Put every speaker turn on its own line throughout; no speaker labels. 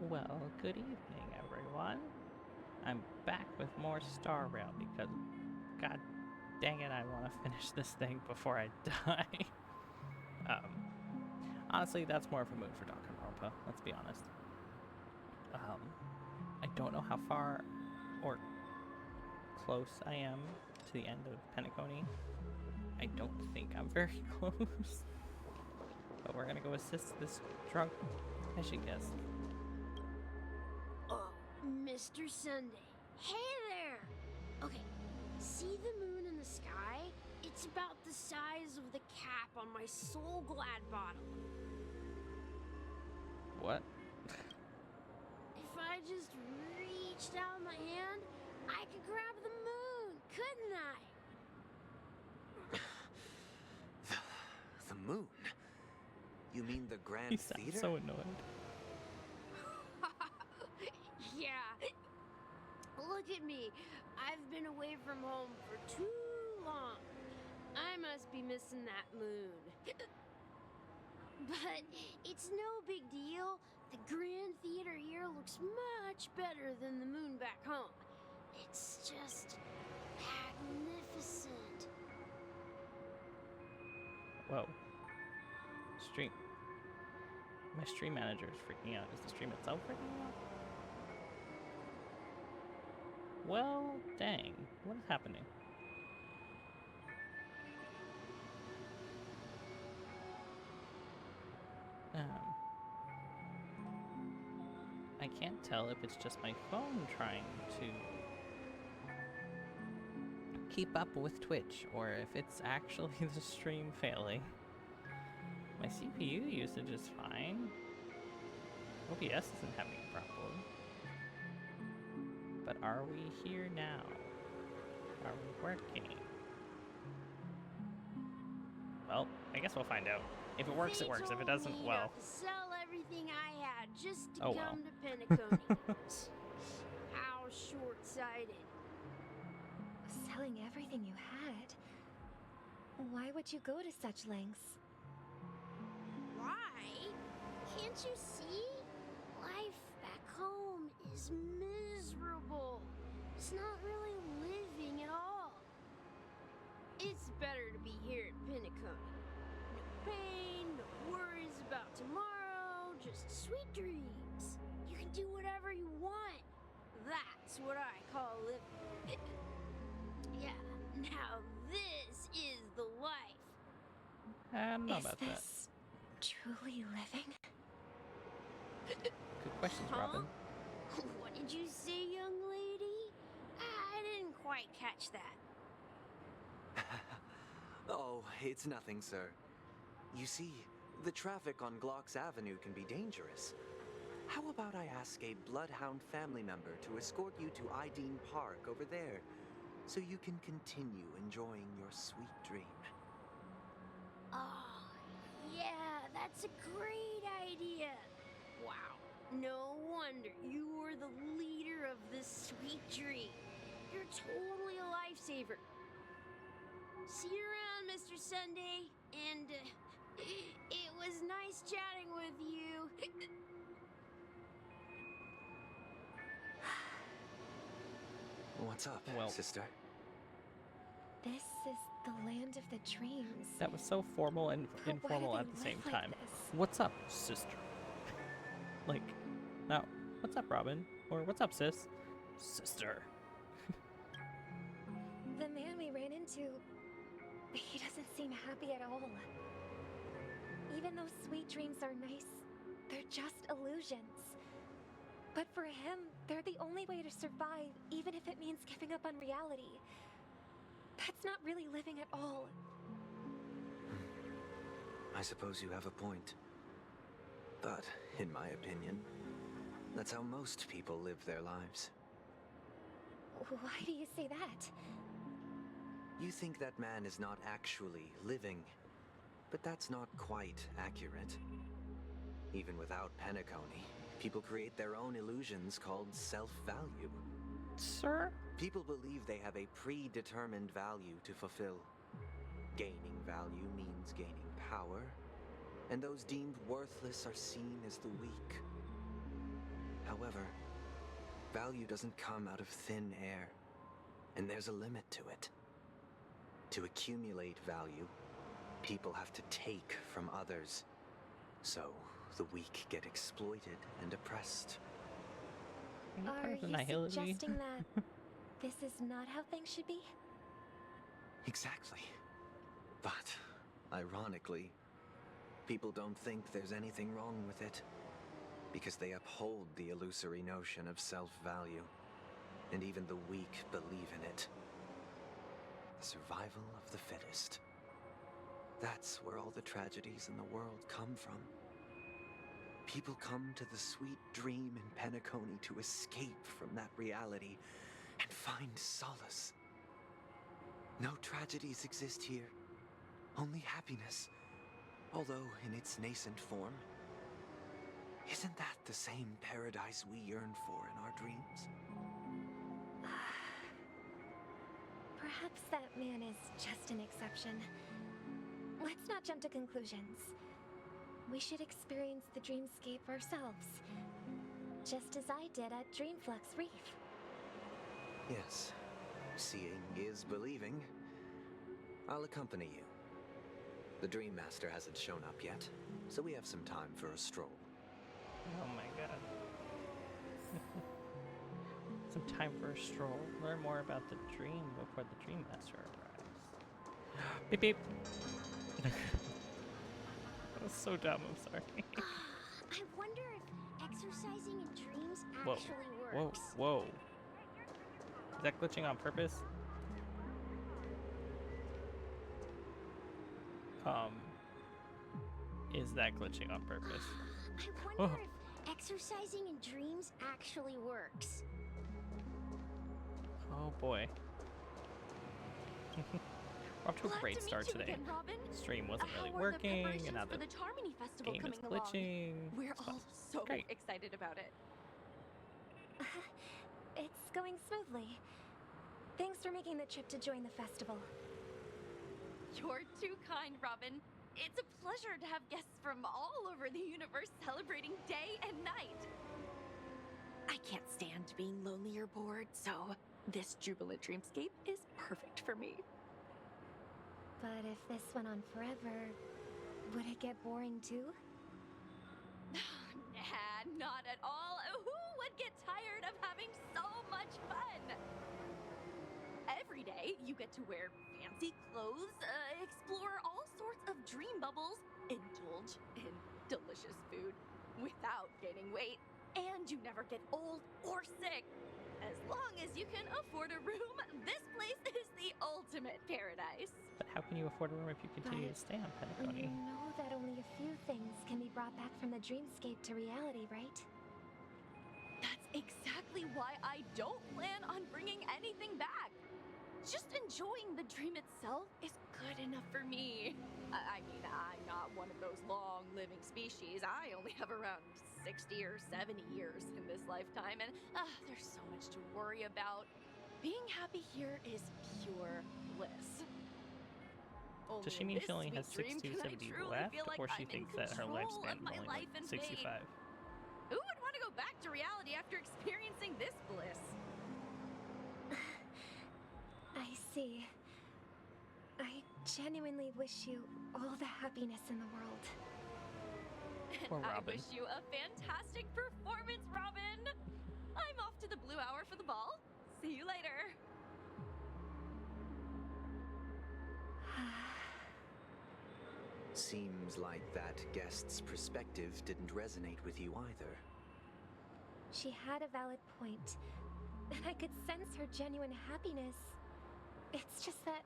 Well, good evening, everyone. I'm back with more Star Rail because, god dang it, I want to finish this thing before I die. Honestly, that's more of a mood for Danganronpa, let's be honest. I don't know how far or close I am to the end of Penacony. I don't think I'm very close. But we're gonna go assist this drunk, I should guess.
Oh, Mr. Sunday. Hey there! Okay, see the moon in the sky? It's about the size of the cap on my Soul Glad bottle.
What?
If I just reached out my hand, I could grab the moon, couldn't I?
The moon? You mean the Grand
He sounds
Theater?
so annoyed.
Yeah. Look at me. I've been away from home for too long. I must be missing that moon. But it's no big deal. The Grand Theater here looks much better than the moon back home. It's just magnificent.
Whoa. Stream. My stream manager is freaking out. Is the stream itself freaking out? Well, dang. What is happening? I can't tell if it's just my phone trying to keep up with Twitch, or if it's actually the stream failing. My CPU usage is fine. OBS isn't having a problem. But are we here now? Are we working? Well, I guess we'll find out. If it works, it works. If it doesn't, well.
To sell everything I had just to
Oh,
come
well.
to Penacony. How short-sighted.
Selling everything you had? Why would you go to such lengths?
Why? Can't you see? Life back home is miserable. It's not really living at all. It's better to be here at Penacony. No pain, no worries about tomorrow, just sweet dreams. You can do whatever you want. That's what I call living. Yeah, now this is the life.
I don't know
Is
about
this truly living?
that. Good questions, Robin.
What did you say, young lady? I didn't quite catch that.
Oh, it's nothing, sir. You see, the traffic on Glock's Avenue can be dangerous. How about I ask a Bloodhound family member to escort you to Ideen Park over there, so you can continue enjoying your sweet dream?
Oh, yeah, that's a great idea. Wow, no wonder you were the leader of this sweet dream. You're totally a lifesaver. See you around, Mr. Sunday, and it was nice chatting with you.
What's up,
Well.
sister?
This is the land of the dreams.
That was so formal and
But why
informal
do
at
they
the same
live like
time.
this?
What's up, sister? Like, now, what's up, Robin? Or what's up, sis? Sister.
The man we ran into, he doesn't seem happy at all. Even though sweet dreams are nice, they're just illusions. But for him, they're the only way to survive, even if it means giving up on reality. That's not really living at all.
I suppose you have a point. But, in my opinion, that's how most people live their lives.
Why do you say that?
You think that man is not actually living, but that's not quite accurate. Even without Penacony, people create their own illusions called self-value.
Sir?
People believe they have a predetermined value to fulfill. Gaining value means gaining power, and those deemed worthless are seen as the weak. However, value doesn't come out of thin air, and there's a limit to it. To accumulate value, people have to take from others. So, the weak get exploited and oppressed.
Are
Part of the
you
nihility.
suggesting that this is not how things should be?
Exactly. But, ironically, people don't think there's anything wrong with it, because they uphold the illusory notion of self-value, and even the weak believe in it. The survival of the fittest. That's where all the tragedies in the world come from. People come to the sweet dream in Penacony to escape from that reality and find solace. No tragedies exist here, only happiness, although in its nascent form. Isn't that the same paradise we yearn for in our dreams?
Perhaps that man is just an exception. Let's not jump to conclusions. We should experience the dreamscape ourselves, just as I did at Dreamflux Reef.
Yes, seeing is believing. I'll accompany you. The Dream Master hasn't shown up yet, so we have some time for a stroll.
Oh my god. Some time for a stroll. Learn more about the dream before the Dream Master arrives. Beep beep. That was so dumb, I'm sorry.
I wonder if exercising in dreams
Whoa.
actually
Whoa,
works.
whoa. Is that glitching on purpose? Is that glitching on purpose?
I wonder if exercising in dreams actually works.
Oh boy. We're off to a great start today.
Again, Robin.
Stream wasn't
How
really
are
working,
the
and now
preparations for
the
the Charmony Festival
game is
coming along?
glitching.
We're
So,
all so
great.
excited about it.
It's going smoothly. Thanks for making the trip to join the festival.
You're too kind, Robin. It's a pleasure to have guests from all over the universe celebrating day and night. I can't stand being lonely or bored, so this jubilant dreamscape is perfect for me.
But if this went on forever, would it get boring too?
Nah, not at all. Who would get tired of having so much fun? Every day, you get to wear fancy clothes, explore all sorts of dream bubbles, indulge in delicious food without gaining weight, and you never get old or sick. As long as you can afford a room, this place is the ultimate paradise.
But how can you afford a room if you continue to stay on Penacony?
You know that only a few things can be brought back from the dreamscape to reality, right?
That's exactly why I don't plan on bringing anything back. Just enjoying the dream itself is good enough for me. I mean, I'm not one of those long-living species. I only have around 60 or 70 years in this lifetime, and there's so much to worry about. Being happy here is pure bliss.
Does she
in
mean
this
she only has
sweet
60
dream
to
can I
70
truly
left,
feel like
or she
I'm in
thinks that her
control
lifespan
of
is
my
only
life
like
and
65?
Who would want to go back to reality after experiencing this bliss?
I see. I genuinely wish you all the happiness in the world.
Poor
I
Robin.
wish you a fantastic performance, Robin! I'm off to the Blue Hour for the ball. See you later.
Seems like that guest's perspective didn't resonate with you either.
She had a valid point, and I could sense her genuine happiness. It's just that...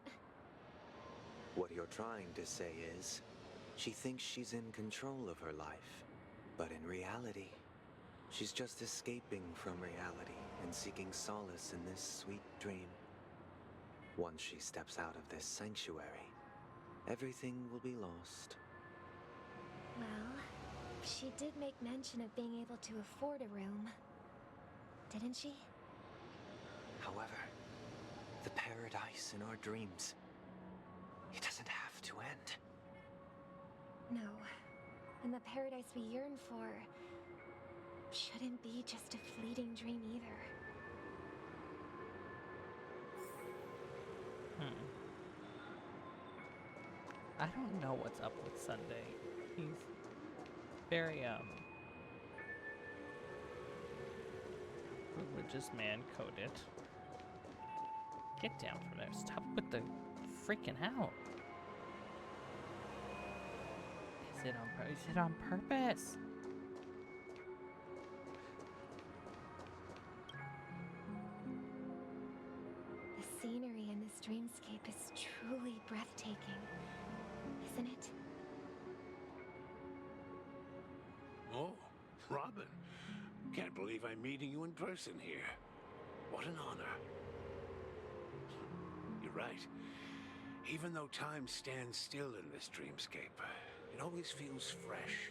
What you're trying to say is, she thinks she's in control of her life. But in reality, she's just escaping from reality and seeking solace in this sweet dream. Once she steps out of this sanctuary, everything will be lost.
Well, she did make mention of being able to afford a room. Didn't she?
However, the paradise in our dreams, it doesn't have to end.
No. And the paradise we yearn for, shouldn't be just a fleeting dream either.
I don't know what's up with Sunday. He's very religious man coded. Get down from there. Stop with the freaking out. Is it on purpose?
The scenery in this dreamscape is truly breathtaking, isn't it?
Oh, Robin. Can't believe I'm meeting you in person here. What an honor. You're right. Even though time stands still in this dreamscape, it always feels fresh.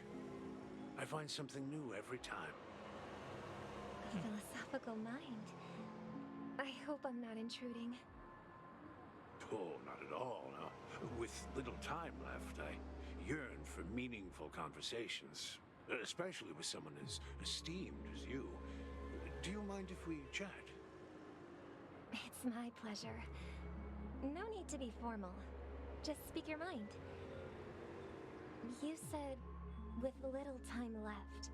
I find something new every time.
A philosophical mind. I hope I'm not intruding.
Oh, not at all. No. With little time left, I yearn for meaningful conversations, especially with someone as esteemed as you. Do you mind if we chat?
It's my pleasure. No need to be formal. Just speak your mind. You said, with little time left.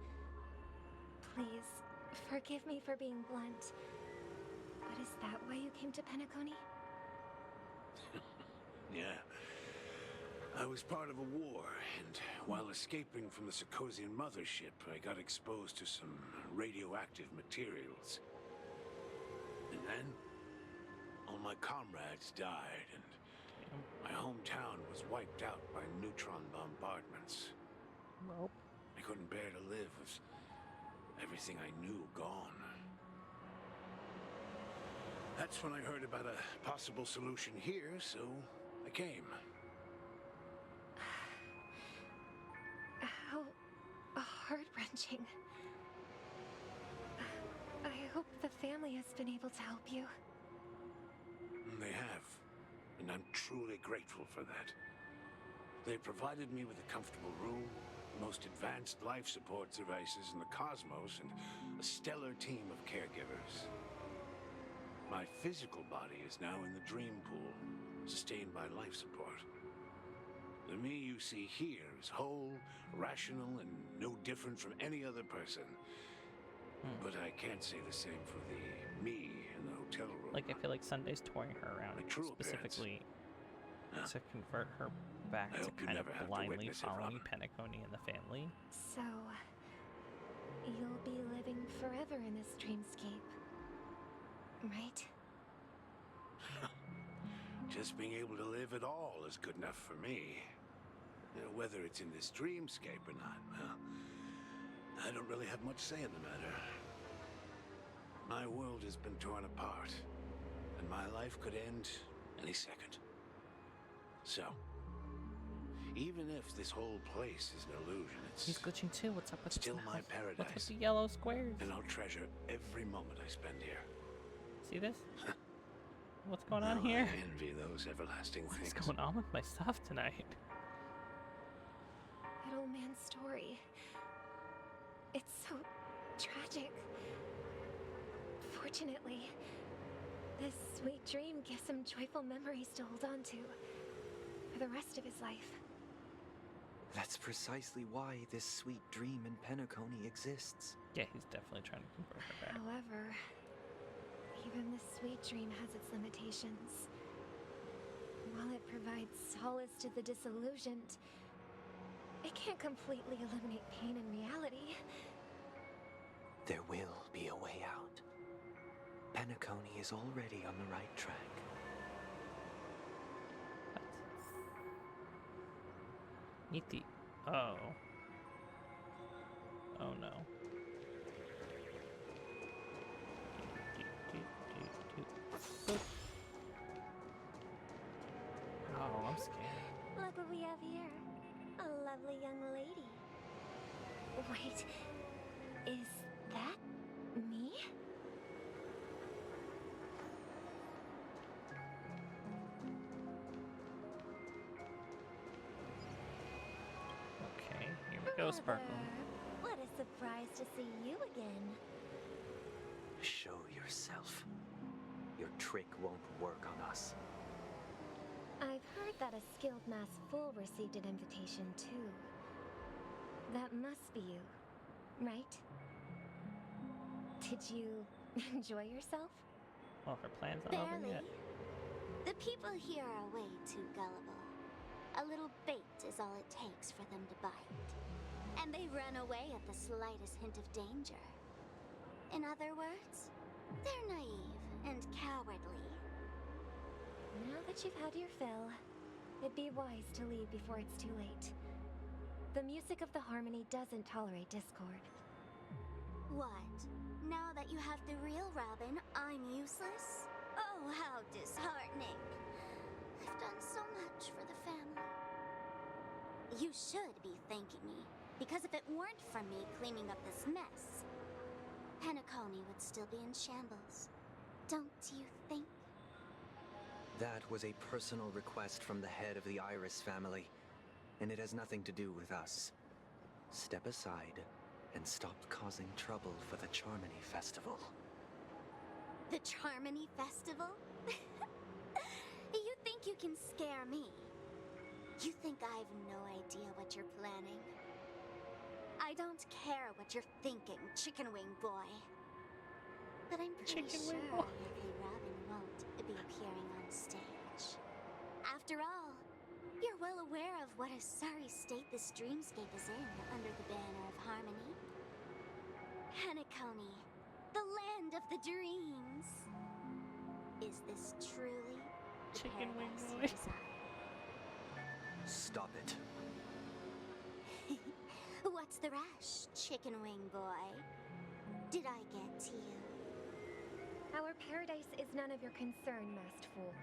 Please, forgive me for being blunt. But is that why you came to Penacony?
Yeah. I was part of a war, and while escaping from the Sarkosian mothership, I got exposed to some radioactive materials. And then, all my comrades died, and my hometown was wiped out by neutron bombardments.
Nope.
I couldn't bear to live with everything I knew gone. That's when I heard about a possible solution here, so I came.
How heart-wrenching. I hope the family has been able to help you.
They have, and I'm truly grateful for that. They provided me with a comfortable room, the most advanced life support devices in the cosmos, and a stellar team of caregivers. My physical body is now in the dream pool, sustained by life support. The me you see here is whole, rational, and no different from any other person. But I can't say the same for the me in the hotel room.
Like, I feel like Sunday's touring her around
My true
specifically
appearance.
to convert her back
I
to
hope you
kind of
never have to
blindly
witness it,
following
Robin.
Penacony and the family.
So, you'll be living forever in this dreamscape, right?
Just being able to live at all is good enough for me. Whether it's in this dreamscape or not, well, I don't really have much say in the matter. My world has been torn apart, and my life could end any second. So, even if this whole place is an illusion,
He's
it's
glitching too. What's up with his
still
mouth?
my
What's
paradise.
with the yellow squares?
And I'll treasure every moment I spend here.
See this? What's going on
Now
here?
I envy those everlasting
What is
things.
going on with my stuff tonight?
That old man's story. It's so tragic. Fortunately, this sweet dream gives him joyful memories to hold on to for the rest of his life.
That's precisely why this sweet dream in Penacony exists.
Yeah, he's definitely trying to convert her back.
However, even the sweet dream has its limitations. While it provides solace to the disillusioned, it can't completely eliminate pain in reality.
There will be a way out. Penacony is already on the right track.
Meet the... Oh. Oh no. Boop. Oh, I'm scared.
Look what we have here. A lovely young lady. Wait, is that me?
Okay, here we go, Sparkle.
Brother, what a surprised to see you again.
Show yourself. Your trick won't work on us.
I've heard that a skilled mass fool received an invitation too. That must be you, right? Did you enjoy yourself?
Well, her plan's not over
Barely.
yet.
The people here are way too gullible. A little bait is all it takes for them to bite. And they run away at the slightest hint of danger. In other words, they're naive and cowardly.
Now that you've had your fill, it'd be wise to leave before it's too late. The music of the harmony doesn't tolerate discord.
What? Now that you have the real Robin, I'm useless? Oh, how disheartening. I've done so much for the family. You should be thanking me, because if it weren't for me cleaning up this mess, Penacony would still be in shambles. Don't you think?
That was a personal request from the head of the Iris family, and it has nothing to do with us. Step aside and stop causing trouble for the Charmony Festival.
The Charmony Festival? You think you can scare me? You think I've no idea what you're planning? I don't care what you're thinking, Chicken Wing Boy. But I'm pretty
Chicken
sure
Wing Boy.
Lovely Robin won't be appearing on stage. After all, you're well aware of what a sorry state this dreamscape is in under the banner of harmony. Penacony, the land of the dreams. Is this truly the
Chicken Wing
paradise you
Boy.
desire?
Stop it.
What's the rush, Chicken Wing Boy? Did I get to you?
Our paradise is none of your concern, masked fool.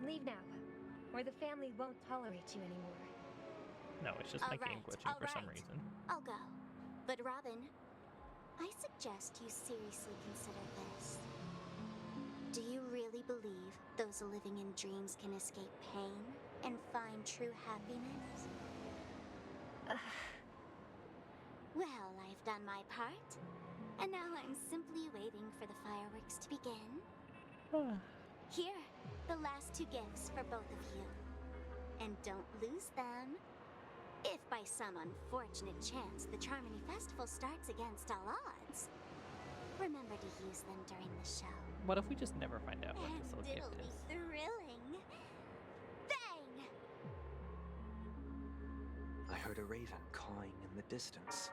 Leave now, or the family won't tolerate you anymore.
No, it's just my game glitching for some reason.
I'll go. But Robin, I suggest you seriously consider this. Do you really believe those living in dreams can escape pain and find true happiness? Well, I've done my part. And now I'm simply waiting for the fireworks to begin. Here, the last 2 gifts for both of you. And don't lose them. If by some unfortunate chance the Charmony Festival starts against all odds, remember to use them during the show.
What if we just never find out what
And
this little
it'll
gift
be
is?
thrilling. Bang!
I heard a raven cawing in the distance.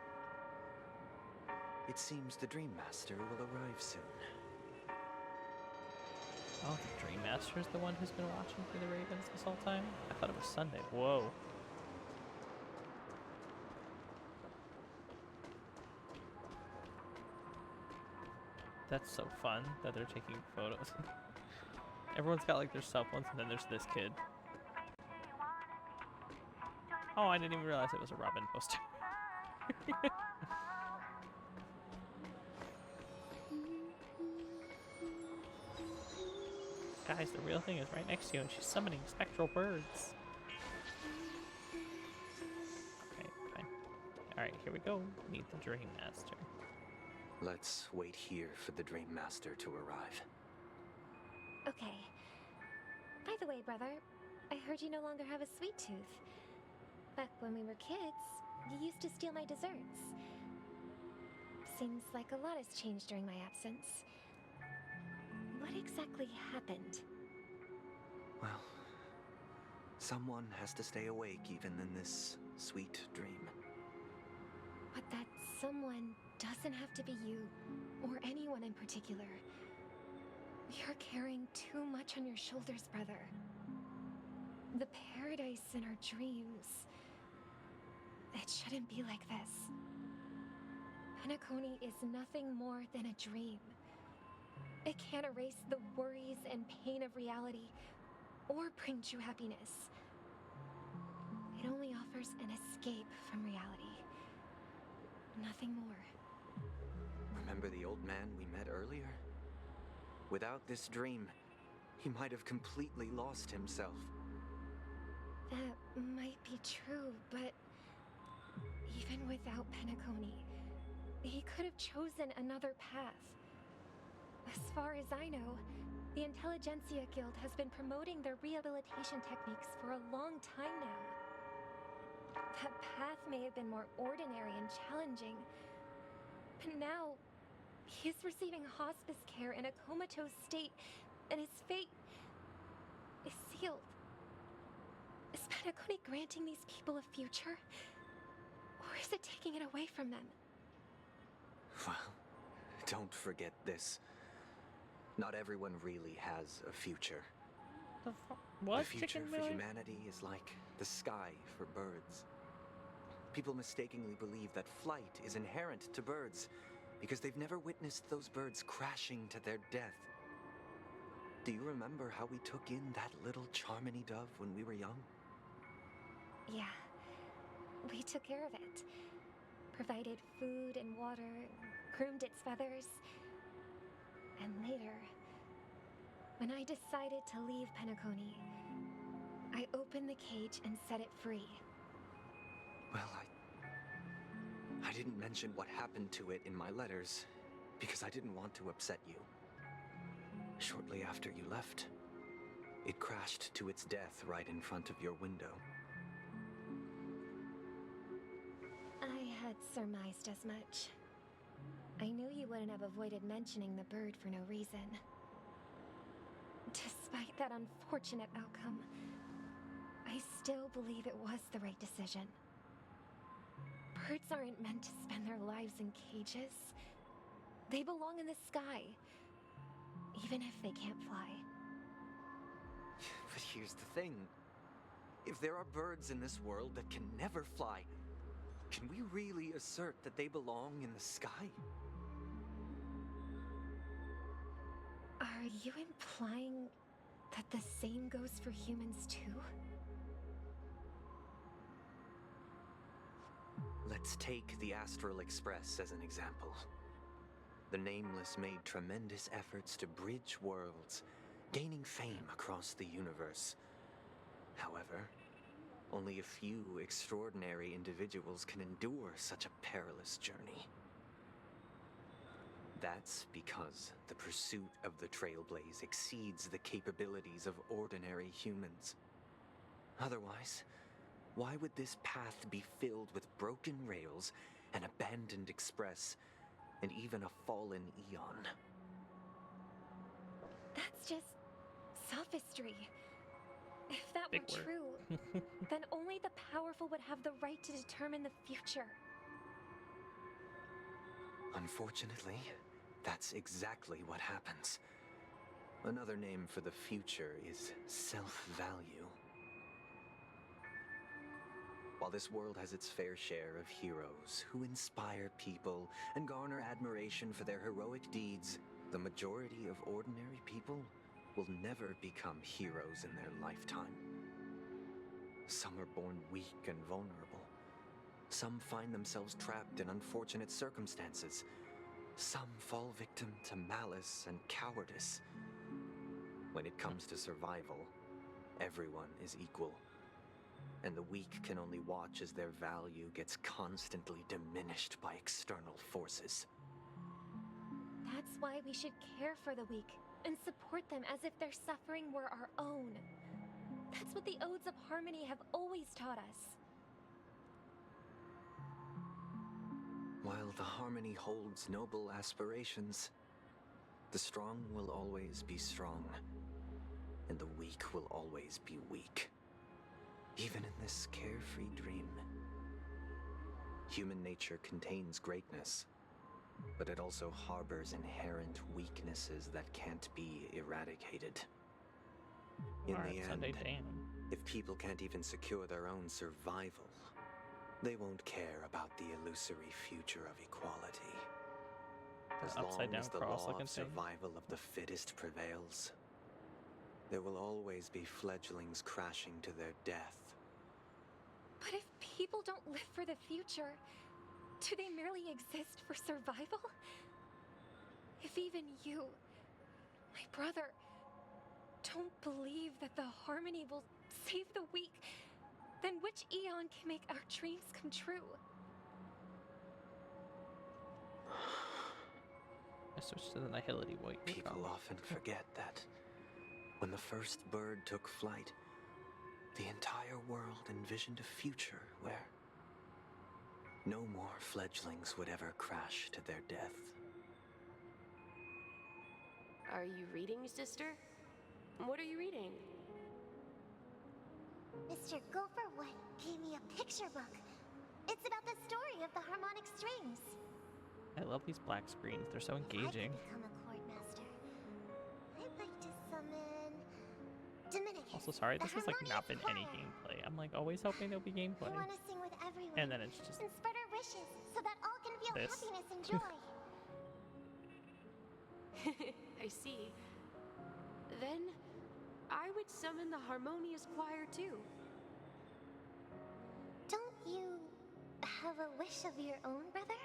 It seems the Dream Master will arrive soon.
Oh, the Dream Master's the one who's been watching for the Ravens this whole time? I thought it was Sunday. Whoa. That's so fun that they're taking photos. Everyone's got like their cell phones, and then there's this kid. Oh, I didn't even realize it was a Robin poster. Guys, the real thing is right next to you, and she's summoning spectral birds. Okay, fine. Alright, here we go. Meet the Dream Master.
Let's wait here for the Dream Master to arrive.
Okay. By the way, brother, I heard you no longer have a sweet tooth. Back when we were kids, you used to steal my desserts. Seems like a lot has changed during my absence. What exactly happened?
Well, someone has to stay awake even in this sweet dream.
But that someone doesn't have to be you, or anyone in particular. You're carrying too much on your shoulders, brother. The paradise in our dreams. It shouldn't be like this. Penacony is nothing more than a dream. It can't erase the worries and pain of reality, or bring true happiness. It only offers an escape from reality. Nothing more.
Remember the old man we met earlier? Without this dream, he might have completely lost himself.
That might be true, but even without Penacony, he could have chosen another path. As far as I know, the Intelligentsia Guild has been promoting their rehabilitation techniques for a long time now. That path may have been more ordinary and challenging, but now he is receiving hospice care in a comatose state, and his fate is sealed. Is Penacony granting these people a future? Or is it taking it away from them?
Well, don't forget this. Not everyone really has a future.
What?
The future
Chicken
for
Miller?
humanity is like the sky for birds. People mistakenly believe that flight is inherent to birds because they've never witnessed those birds crashing to their death. Do you remember how we took in that little Charmony dove when we were young?
Yeah. We took care of it. Provided food and water, groomed its feathers. And later, when I decided to leave Penacony, I opened the cage and set it free.
Well, I didn't mention what happened to it in my letters because I didn't want to upset you. Shortly after you left, it crashed to its death right in front of your window.
I had surmised as much. I knew you wouldn't have avoided mentioning the bird for no reason. Despite that unfortunate outcome, I still believe it was the right decision. Birds aren't meant to spend their lives in cages. They belong in the sky, even if they can't fly.
But here's the thing. If there are birds in this world that can never fly, can we really assert that they belong in the sky?
Are you implying that the same goes for humans too?
Let's take the Astral Express as an example. The Nameless made tremendous efforts to bridge worlds, gaining fame across the universe. However, only a few extraordinary individuals can endure such a perilous journey. That's because the pursuit of the Trailblaze exceeds the capabilities of ordinary humans. Otherwise, why would this path be filled with broken rails, an abandoned express, and even a fallen Eon?
That's just sophistry. If that
Big
were
word.
true, then only the powerful would have the right to determine the future.
Unfortunately, that's exactly what happens. Another name for the future is self-value. While this world has its fair share of heroes who inspire people and garner admiration for their heroic deeds, the majority of ordinary people will never become heroes in their lifetime. Some are born weak and vulnerable. Some find themselves trapped in unfortunate circumstances. Some fall victim to malice and cowardice. When it comes to survival, everyone is equal. And the weak can only watch as their value gets constantly diminished by external forces.
That's why we should care for the weak and support them as if their suffering were our own. That's what the Odes of Harmony have always taught us.
While the Harmony holds noble aspirations, the strong will always be strong, and the weak will always be weak. Even in this carefree dream. Human nature contains greatness, but it also harbors inherent weaknesses that can't be eradicated. In
Alright,
the
Sunday
end,
Dan.
if people can't even secure their own survival, they won't care about the illusory future of equality. As long
Upside down
as the
cross
law
looking
of
thing.
survival of the fittest prevails, there will always be fledglings crashing to their death.
But if people don't live for the future, do they merely exist for survival? If even you, my brother, don't believe that the Harmony will save the weak, then which Eon can make our dreams come true?
I switched to the Nihility White.
People often forget that when the first bird took flight, the entire world envisioned a future where no more fledglings would ever crash to their death.
Are you reading, sister? What are you reading?
Mr. Gopherwood gave me a picture book. It's about the story of the harmonic strings.
I love these black screens. They're so engaging.
If I could become a chord master, I'd like to summon Dominicus.
Also, sorry,
the
this has like not been
harmonious
any
choir.
gameplay. I'm like always hoping there'll be gameplay.
I want to sing with everyone.
And then it's just
and spread our wishes so that all can feel
this.
happiness and joy.
I see. Then I would summon the harmonious choir too.
Don't you have a wish of your own, brother?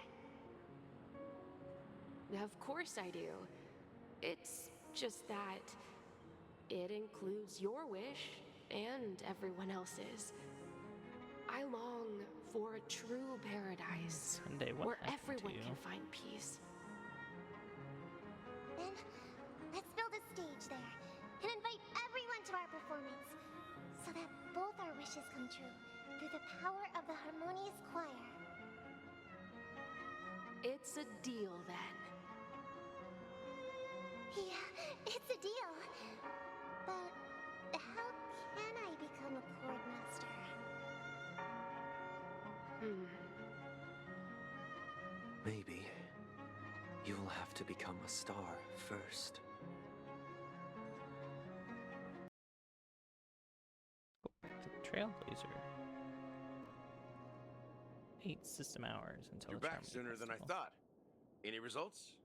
Of course I do. It's just that it includes your wish and everyone else's. I long for a true paradise
Sunday, what
where
happened to
everyone
you?
can find peace.
Then let's build a stage there and invite everyone to our performance so that both our wishes come true through the power of the harmonious choir.
It's a deal then.
Yeah, it's a deal. But how can I become a chord master?
Maybe you will have to become a star first.
Go back to the Trailblazer. 8 system hours until
You're
the
back
Charming
sooner than I
Festival.
thought. Any results?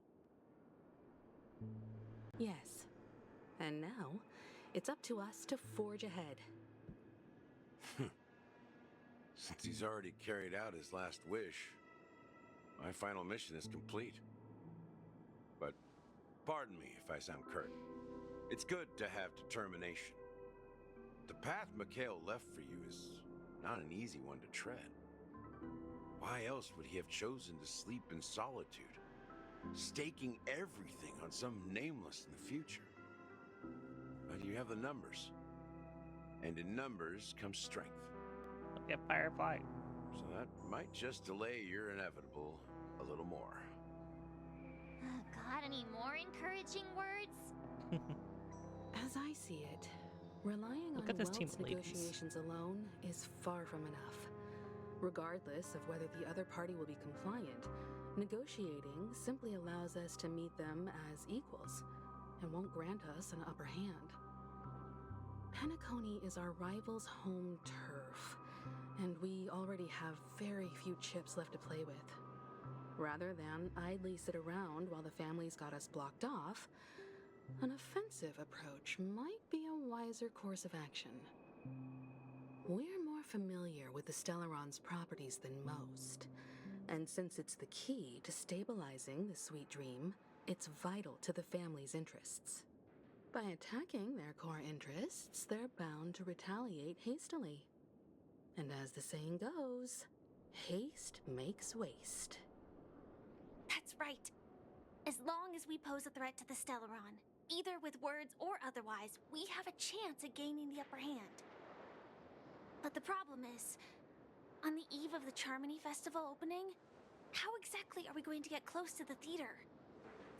Yes. And now, it's up to us to forge ahead.
Since he's already carried out his last wish, my final mission is complete. But pardon me if I sound curt. It's good to have determination. The path Mikhail left for you is not an easy one to tread. Why else would he have chosen to sleep in solitude, staking everything on some nameless in the future? But you have the numbers. And in numbers comes strength.
Look at Firefly.
So that might just delay your inevitable a little more.
Got any more encouraging words?
As I see it, relying
Look
on
at this team
Welt's
of ladies.
negotiations alone is far from enough. Regardless of whether the other party will be compliant, negotiating simply allows us to meet them as equals and won't grant us an upper hand. Penacony is our rival's home turf, and we already have very few chips left to play with. Rather than idly sit around while the family's got us blocked off, an offensive approach might be a wiser course of action. We're more familiar with the Stellaron's properties than most, and since it's the key to stabilizing the Sweet Dream, it's vital to the family's interests. By attacking their core interests, they're bound to retaliate hastily. And as the saying goes, haste makes waste.
That's right. As long as we pose a threat to the Stellaron, either with words or otherwise, we have a chance at gaining the upper hand. But the problem is, on the eve of the Charmony Festival opening, how exactly are we going to get close to the theater?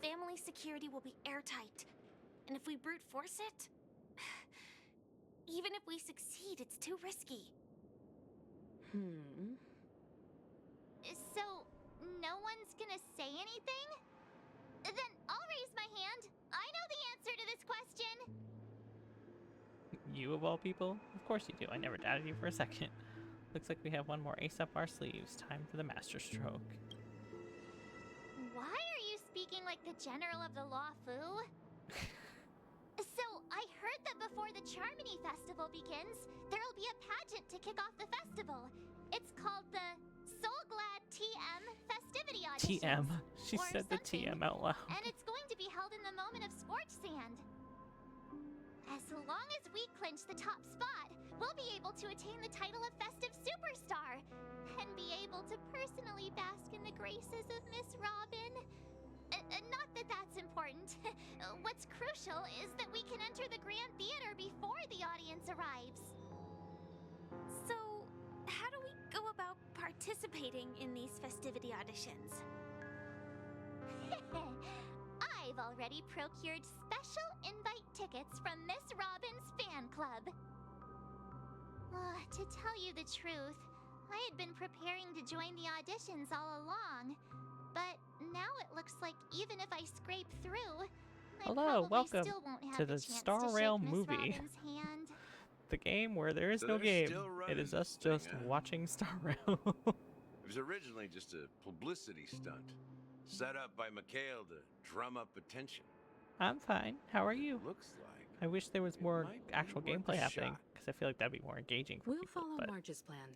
Family security will be airtight, and if we brute force it, even if we succeed, it's too risky.
So, no one's gonna say anything? Then I'll raise my hand. I know the answer to this question.
You of all people? Of course you do. I never doubted you for a second. Looks like we have one more ace up our sleeves. Time for the masterstroke.
Why are you speaking like the general of the Law Fu? So, I heard that before the Charmony Festival begins, there'll be a pageant to kick off the festival. It's called the Soul Glad TM Festivity Auditions.
TM. She
or
said the
something.
TM out loud.
And it's going to be held in the moment of scorched sand. As long as we clinch the top spot, we'll be able to attain the title of Festive Superstar and be able to personally bask in the graces of Miss Robin. Not that that's important. What's crucial is that we can enter the Grand Theater before the audience arrives.
So, how do we go about participating in these festivity auditions?
I've already procured special invite tickets from Miss Robin's fan club. To tell you the truth, I had been preparing to join the auditions all along. But now it looks like even if I scrape through, I
Hello,
probably
welcome
still won't have
to
the
the
chance
Star
to
Rail
shake Miss
movie.
Robin's hand.
The game where there is
So
no
they're
game.
still
It
running
is
this
us
thing,
just
huh?
watching Star Rail.
It was originally just a publicity stunt, set up by Mikhail to drum up attention.
I'm fine. How are you?
Looks like
I wish there was
it
more
might be
actual
worth
gameplay
a
happening,
shot.
because I feel like that'd be more engaging for
We'll
people.
follow
But
Marge's plan.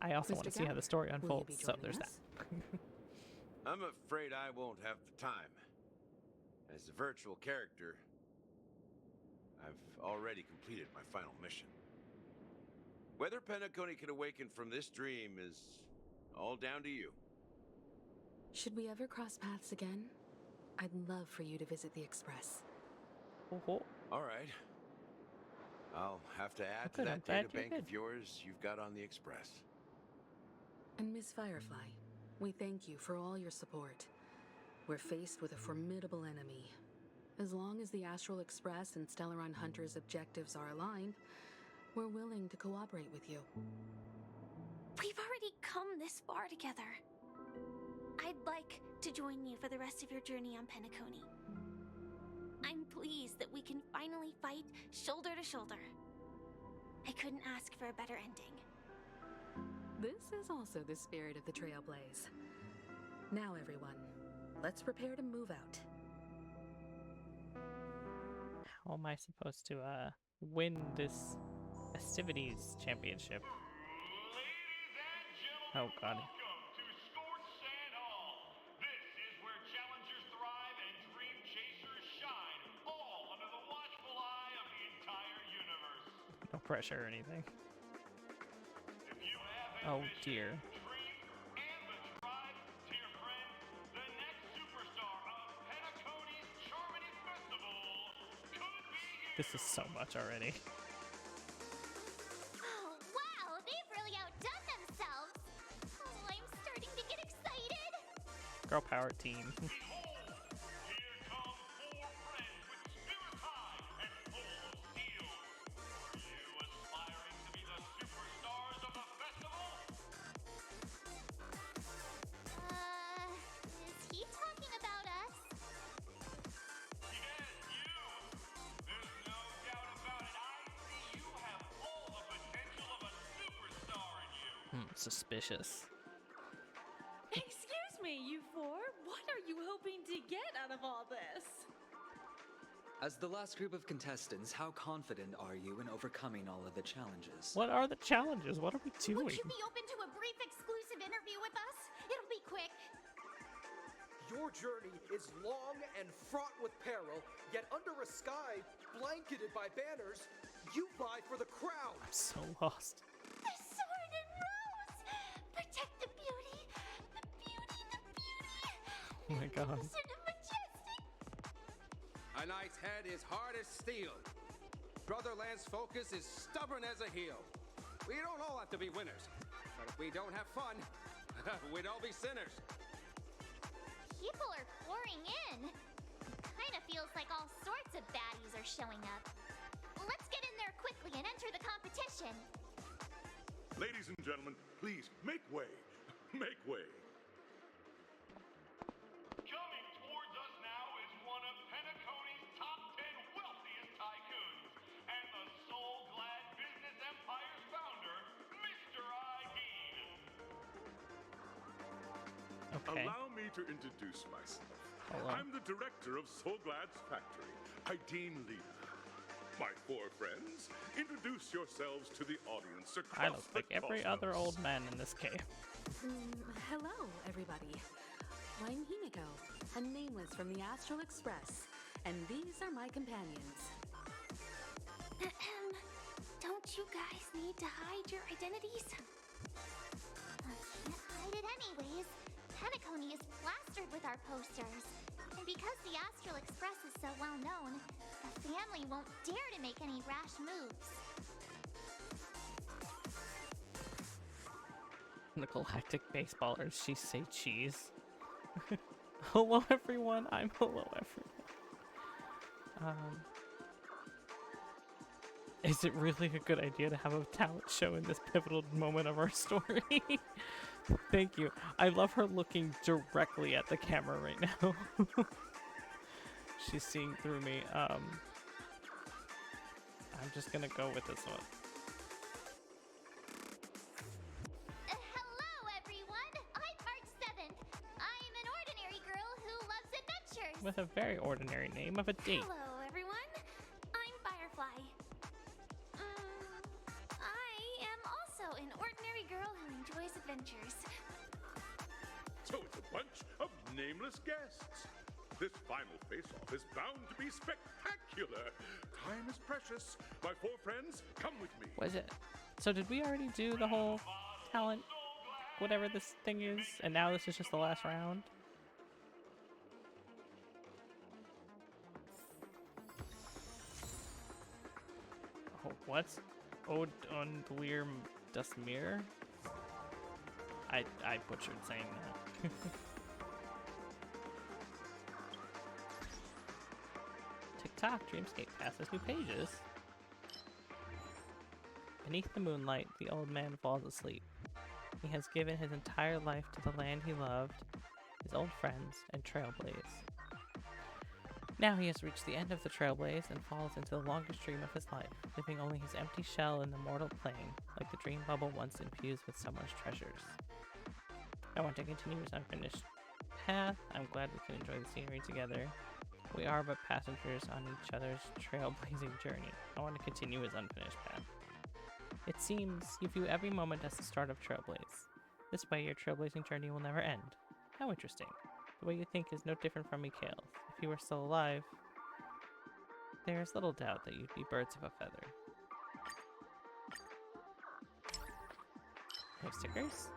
I also want to
Mr.
see how the
Gallagher,
story
will you
unfolds,
be
so
joining
there's
us?
that.
I'm afraid I won't have the time. As a virtual character, I've already completed my final mission. Whether Penacony can awaken from this dream is all down to you.
Should we ever cross paths again? I'd love for you to visit the Express.
Oh,
All right. I'll have to add to
good, I'm
that
glad
data
you're
bank
good.
of yours you've got on the Express.
And Miss Firefly, we thank you for all your support. We're faced with a formidable enemy. As long as the Astral Express and Stellaron Hunter's objectives are aligned, we're willing to cooperate with you.
We've already come this far together. I'd like to join you for the rest of your journey on Penacony. I'm pleased that we can finally fight shoulder to shoulder. I couldn't ask for a better ending.
This is also the spirit of the Trailblaze. Now, everyone, let's prepare to move out.
how am I supposed to win this festivities championship? Oh god.
Welcome to Scorch Sand Hall. This is where challengers thrive and dream chasers shine, all under the watchful eye of the entire universe.
No pressure or anything.
If you have
Oh
ambition,
dear.
dream, and the drive, dear friend, the next superstar of Penacony's Charmony Festival could be you.
This is so much already.
Oh, wow, they've really outdone themselves. Oh, I'm starting to get excited.
Girl power team.
Behold, here come four friends with spirits high and full of steel. Are you aspiring to be the superstars of the festival?
Is he talking about us?
Yes, you. There's no doubt about it. I see you have all the potential of a superstar in you.
Suspicious.
Excuse me, you four. What are you hoping to get out of all this?
As the last group of contestants, how confident are you in overcoming all of the challenges?
What are the challenges? What are we doing?
Would you be open to a brief exclusive interview with us? It'll be quick.
Your journey is long and fraught with peril, yet under a sky blanketed by banners, you vie for the crown.
I'm so lost.
The sword and rose! Protect the beauty! The beauty, the beauty!
Oh my god.
Magnificent and majestic!
A knight's head is hard as steel. Brother Lance Focus is stubborn as a heel. We don't all have to be winners, but if we don't have fun, we'd all be sinners.
People are pouring in. Kinda feels like all sorts of baddies are showing up. Let's get in there quickly and enter the competition.
Ladies and gentlemen, please make way. Make way. Coming towards us now is one of Penacony's top 10 wealthiest tycoons and the soul-glad business empire's founder, Mr. Idean.
Okay.
Allow me to introduce myself.
Hello.
I'm the director of Soulglad's factory, Idean Lena. My four friends, introduce yourselves to the audience across
I look like every other
cosmos.
old man in this cave.
Hello, everybody. I'm Himiko, a nameless from the Astral Express, and these are my companions.
Don't you guys need to hide your identities?
Can't hide it anyways. Penacony is plastered with our posters. because the Astral Express is so well known, the family won't dare to make any rash moves.
The Galactic Baseballers, she say cheese. Hello everyone, I'm hello everyone. Is it really a good idea to have a talent show in this pivotal moment of our story? Thank you. I love her looking directly at the camera right now. She's seeing through me. I'm just gonna go with this one.
Hello, everyone. I'm March 7th. I'm an ordinary girl who loves adventures.
With a very ordinary name of a date.
Hello, everyone. I'm Firefly. I am also an ordinary girl who enjoys adventures.
So it's a bunch of nameless guests. This final face-off is bound to be spectacular. Time is precious. My four friends, come with me.
Was it? So did we already do the whole talent, whatever this thing is, and now this is just the last round? Oh, what's Ode Undlir Dusmir? I butchered saying that. TikTok Dreamscape passes new pages. Beneath the moonlight, the old man falls asleep. He has given his entire life to the land he loved, his old friends, and Trailblaze. Now he has reached the end of the Trailblaze and falls into the longest dream of his life, leaving only his empty shell in the mortal plane, like the dream bubble once infused with someone's treasures. I want to continue his unfinished path. I'm glad we can enjoy the scenery together. We are but passengers on each other's trailblazing journey. I want to continue his unfinished path. It seems you view every moment as the start of Trailblaze. This way your trailblazing journey will never end. How interesting. The way you think is no different from Mikhail's. If you were still alive, there is little doubt that you'd be birds of a feather. We have stickers?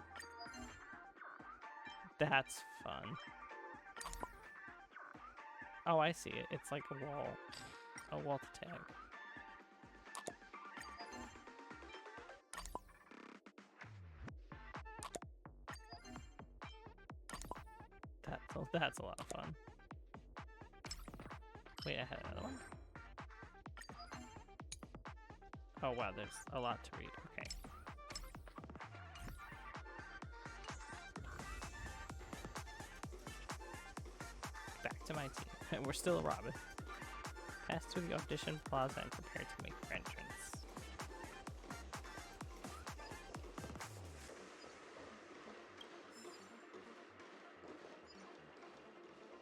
That's fun. Oh, I see it. It's like a wall to tag. That's a lot of fun. Wait, I had another one? Oh wow, there's a lot to read. Okay. Back to my team. We're still a Robin. Pass through the audition plaza and prepare to make your entrance.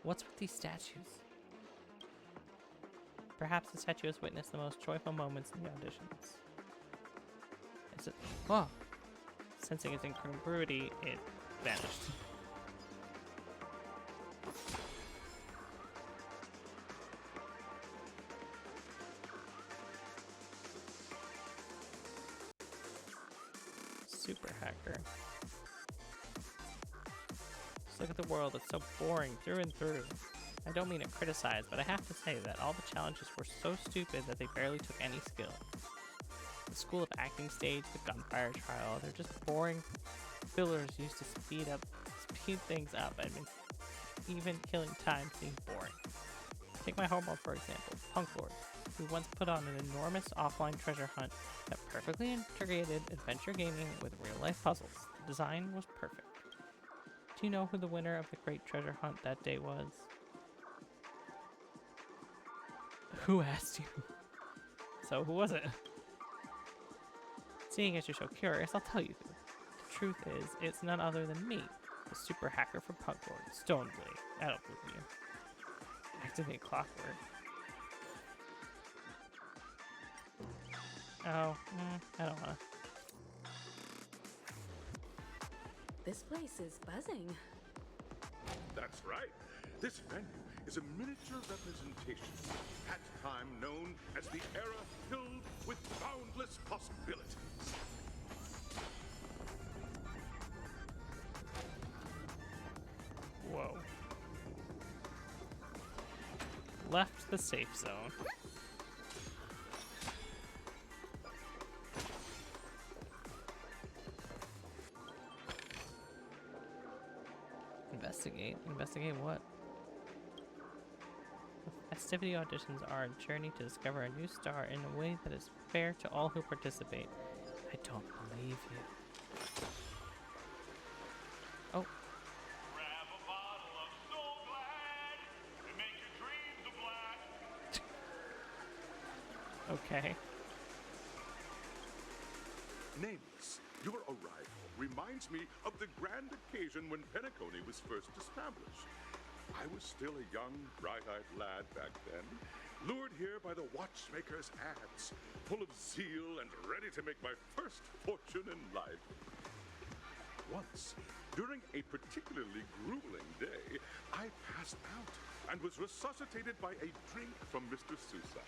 What's with these statues? Perhaps the statue has witnessed the most joyful moments in the auditions. Is it? Oh! Sensing its incongruity, it vanished. Super hacker. Just look at the world, it's so boring through and through. I don't mean to criticize, but I have to say that all the challenges were so stupid that they barely took any skill. The School of Acting stage, the gunfire trial, they're just boring fillers used to speed things up. I mean, even killing time seemed boring. Take my homeworld for example, Punk Lord, who once put on an enormous offline treasure hunt that perfectly integrated adventure gaming with real-life puzzles. The design was perfect. Do you know who the winner of the great treasure hunt that day was? Who asked you? So who was it? Seeing as you're so curious, I'll tell you. The truth is, it's none other than me, the super hacker from Punk Lord, Stoneblade. I don't believe you. Activate clockwork. Oh, I don't wanna.
This place is buzzing.
That's right. This venue is a miniature representation at time known as the era filled with boundless possibilities.
Whoa. left the safe zone. Investigate? Investigate what? The festivity auditions are a journey to discover a new star in a way that is fair to all who participate. I don't believe you. Oh.
Grab a bottle of Soul Glad and make your dreams a blast.
Okay.
Nameless, your arrival reminds me of the grand occasion when Penacony was first established. I was still a young, bright-eyed lad back then, lured here by the watchmaker's ads, full of zeal and ready to make my first fortune in life. Once, during a particularly grueling day, I passed out and was resuscitated by a drink from Mr. Sousa.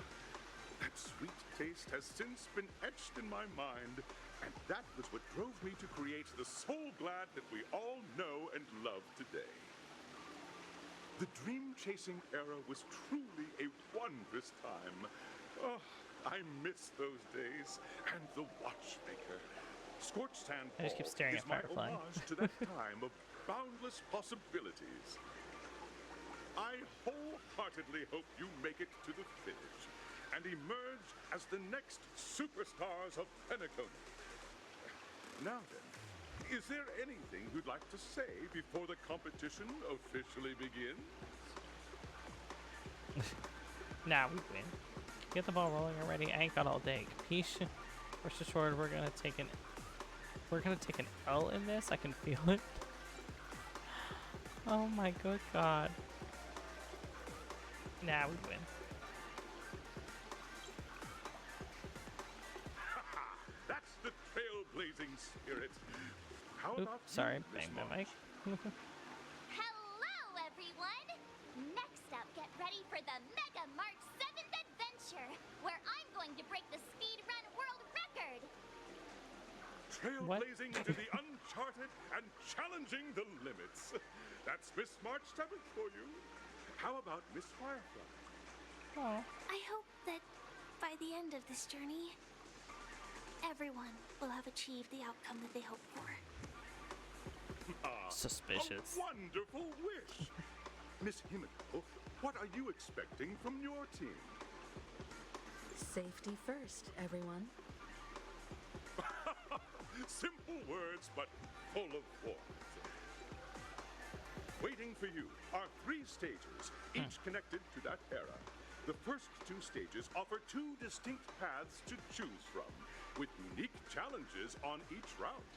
That sweet taste has since been etched in my mind, and that was what drove me to create the Soul Glad that we all know and love today. The dream-chasing era was truly a wondrous time. Oh, I miss those days, and the watchmaker. Scorched Sand
I just keep staring
is
at
my
Firefly.
homage to that time of boundless possibilities. I wholeheartedly hope you make it to the finish and emerge as the next superstars of Penacony. Now then, is there anything you'd like to say before the competition officially begins?
Nah, we win. Get the ball rolling already. I ain't got all day. Capiche? Rest assured, we're gonna take an L in this. I can feel it. Oh my good god. Nah, we win.
That's the trailblazing spirit. How
Oops,
about
sorry,
you, Miss
bang my
March?
mic.
Hello, everyone! Next up, get ready for the Mega March 7th adventure, where I'm going to break the speedrun world record!
Trailblazing into the uncharted and challenging the limits. That's Miss March 7th for you. How about Miss Firefly?
Oh.
I hope that by the end of this journey, everyone will have achieved the outcome that they hoped for.
Suspicious.
A wonderful wish. Miss Himiko, what are you expecting from your team?
Safety first, everyone.
Simple words, but full of warmth. Waiting for you are 3 stages, each connected to that era. The first 2 stages offer 2 distinct paths to choose from, with unique challenges on each route.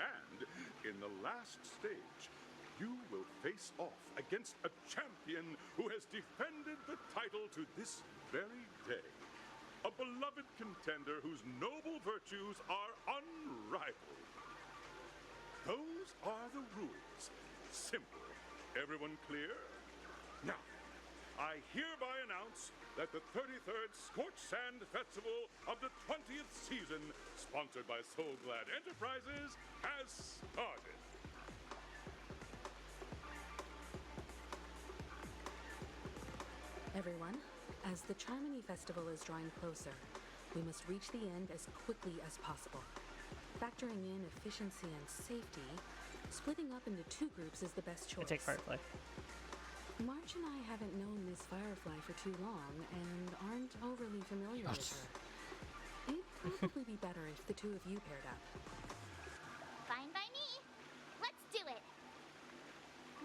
And in the last stage, you will face off against a champion who has defended the title to this very day. A beloved contender whose noble virtues are unrivaled. Those are the rules. Simple. Everyone clear? Now, I hereby announce that the 33rd Scorched Sand Festival of the 20th season, sponsored by Soul Glad Enterprises, has started.
Everyone, as the Charmony Festival is drawing closer, we must reach the end as quickly as possible. Factoring in efficiency and safety, splitting up into 2 groups is the best choice.
I take Firefly.
March and I haven't known Miss Firefly for too long and aren't overly familiar with her. It'd probably be better if the 2 of you paired up.
Fine by me. Let's do it.